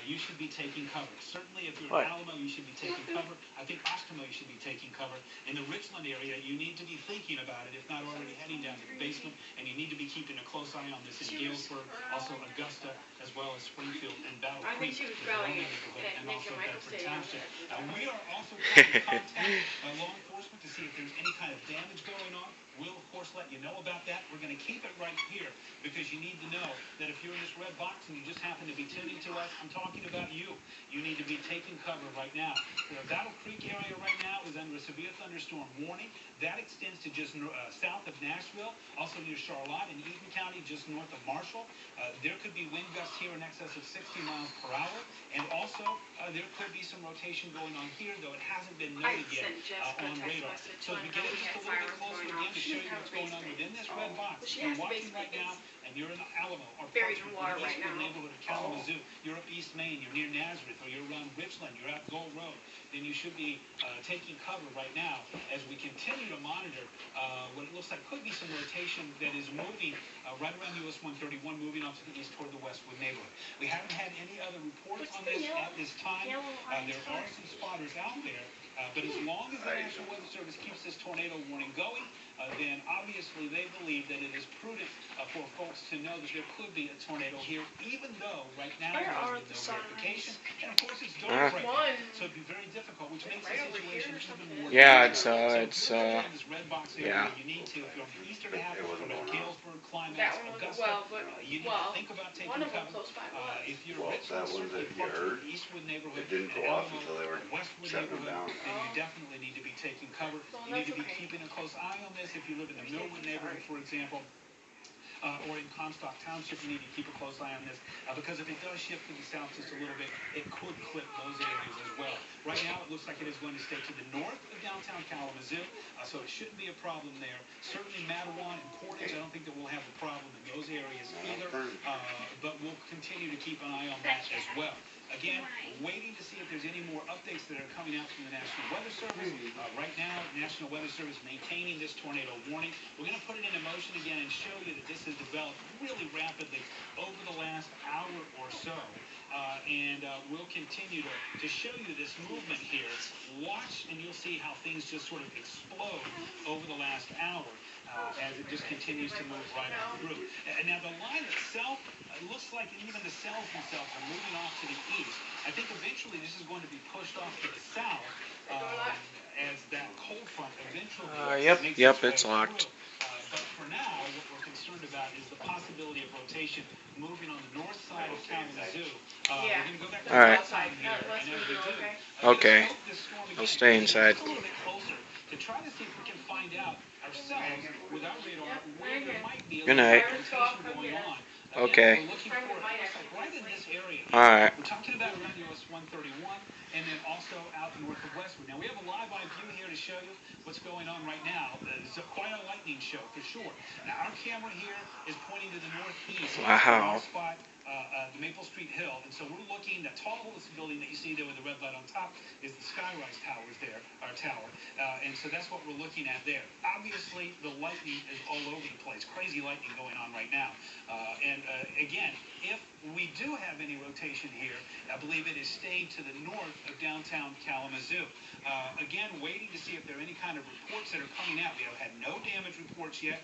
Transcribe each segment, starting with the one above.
you should be taking cover. Certainly, if you're What? in Alamo, you should be taking cover. I think Ostimo, you should be taking cover. In the Richland area, you need to be thinking about it, if not already heading down to the basement, and you need to be keeping a close eye on this in Galesburg, also Augusta, as well as Springfield and Battle Creek, and also Bedford Township. We are also trying to contact law enforcement to see if there's any kind of damage going on. We'll, of course, let you know about that. We're going to keep it right here because you need to know that if you're in this red box and you just happen to be tuning to us, I'm talking about you. You need to be taking cover right now. The Battle Creek area right now is under a severe thunderstorm warning. That extends to just south of Nashville, also near Charlotte and Eaton County, just north of Marshall. There could be wind gusts here in excess of 60 miles per hour. And also, there could be some rotation going on here, though it hasn't been noted yet on radar. So as we get it just a little bit closer again to show you what's going on within this red box, if you're watching right now, and you're in Alamo, or Parchment, or the Eastwood neighborhood of Kalamazoo, you're up East Main, you're near Nazareth, or you're around Richland, you're at Gold Road, then you should be taking cover right now as we continue to monitor what it looks like could be some rotation that is moving right around US 131, moving off to the east toward the Westwood neighborhood. We haven't had any other reports on this at this time. There are some spotters out there, but as long as the National Weather Service keeps this tornado warning going, then obviously they believe that it is prudent for folks to know that there could be a tornado here, even though right now there has been no verification. And of course it's dark right now, so it'd be very difficult, which makes the situation even more Yeah, yeah. You need to, if you're on the eastern half of Galesburg, Climax, Augusta, you need to think about taking cover. If you're Richland, certainly parts of the Eastwood neighborhood, and Alamo, Westwood neighborhood, then you definitely need to be taking cover. You need to be keeping a close eye on this. If you live in the Millwood neighborhood, for example, or in Comstock Township, you need to keep a close eye on this because if it does shift to the south just a little bit, it could clip those areas as well. Right now, it looks like it is going to stay to the north of downtown Kalamazoo, so it shouldn't be a problem there. Certainly, Mattawan and Portage, I don't think that we'll have a problem in those areas either, but we'll continue to keep an eye on that as well. Again, waiting to see if there's any more updates that are coming out from the National Weather Service. Right now, National Weather Service maintaining this tornado warning. We're going to put it into motion again and show you that this has developed really rapidly over the last hour or so. And we'll continue to show you this movement here. Watch, and you'll see how things just sort of explode over the last hour. As it just continues to move right on through. And now the line itself, it looks like even the cells themselves are moving off to the east. I think eventually this is going to be pushed off to the south as that cold front eventually makes its way it's locked. But for now, what we're concerned about is the possibility of rotation moving on the north side of Kalamazoo. We're going to go back to the south side here, and as we do, Okay. I'll stay inside. a little bit closer to try to see if we can find out ourselves with our radar where there might be a Good night. rotation going on. Okay. We're looking for it right in this area. Alright. We're talking about around US 131 and then also out north of Westwood. Now we have a live eye view here to show you what's going on right now. It's quite a lightning show for sure. Now our camera here is pointing to the northeast. Wow. Spot the Maple Street Hill, and so we're looking. The tallest building that you see there with the red light on top is the Skyrise Towers there, our tower, and so that's what we're looking at there. Obviously, the lightning is all over the place. Crazy lightning going on right now. And again, if we do have any rotation here, I believe it is staying to the north of downtown Kalamazoo. Again, waiting to see if there are any kind of reports that are coming out. We have had no damage reports yet.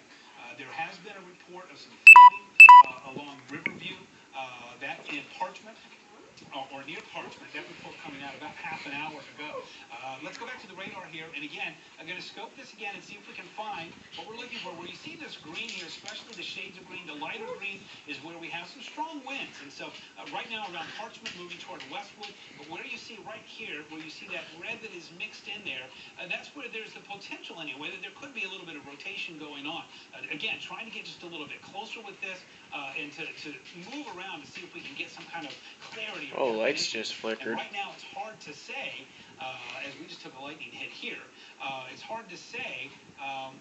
There has been a report of some flooding along Riverview, that in Parchment, or near Parchment. That report coming out about half an hour ago. Let's go back to the radar here, and again, I'm going to scope this again and see if we can find what we're looking for. Where you see this green here, especially the shades of green, the lighter green is where we have some strong winds. And so right now around Parchment moving toward Westwood, but where you see right here, where you see that red that is mixed in there, that's where there's the potential anyway that there could be a little bit of rotation going on. Again, trying to get just a little bit closer with this and to move around to see if we can get some kind of clarity. Oh, lights just flickered. And right now it's hard to say as we just took a lightning hit here. It's hard to say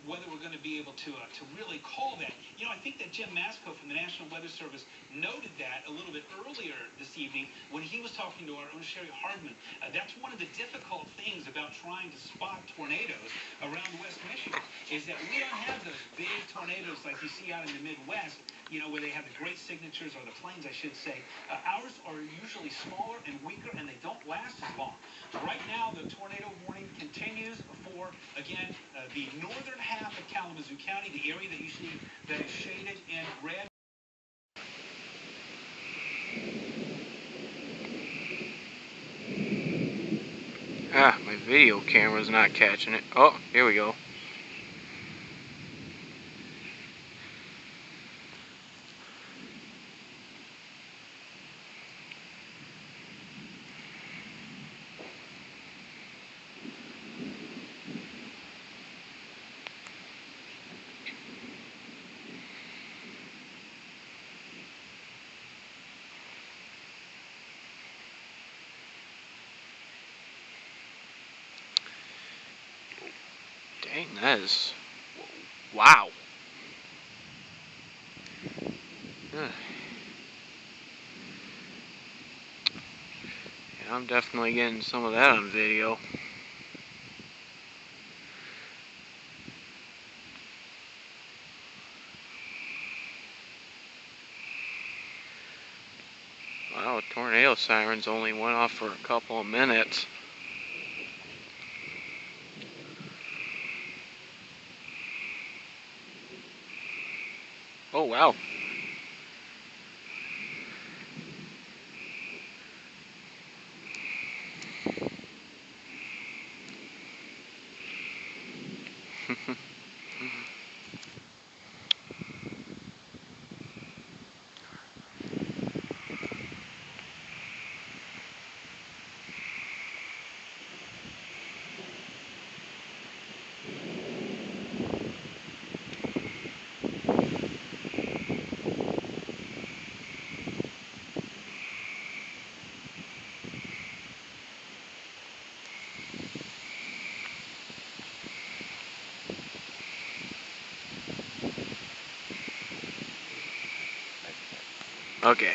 whether we're going to be able to really call that. You know, I think that Jim Masco from the National Weather Service noted that a little bit earlier this evening when he was talking to our own Sherry Hardman. That's one of the difficult things about trying to spot tornadoes around West Michigan is that we don't have those big tornadoes like you see out in the Midwest, you know, where they have the great signatures, or the planes, I should say. Ours are usually smaller and weaker, and they don't last as long. Right now, the tornado warning continues for, again, the northern half of Kalamazoo County, the area that you see that is shaded in red. Ah, my video camera's not catching it. Oh, here we go. Dang, that is... wow. Yeah, I'm definitely getting some of that on video. Wow, tornado sirens only went off for a couple of minutes. Oh, wow. Okay.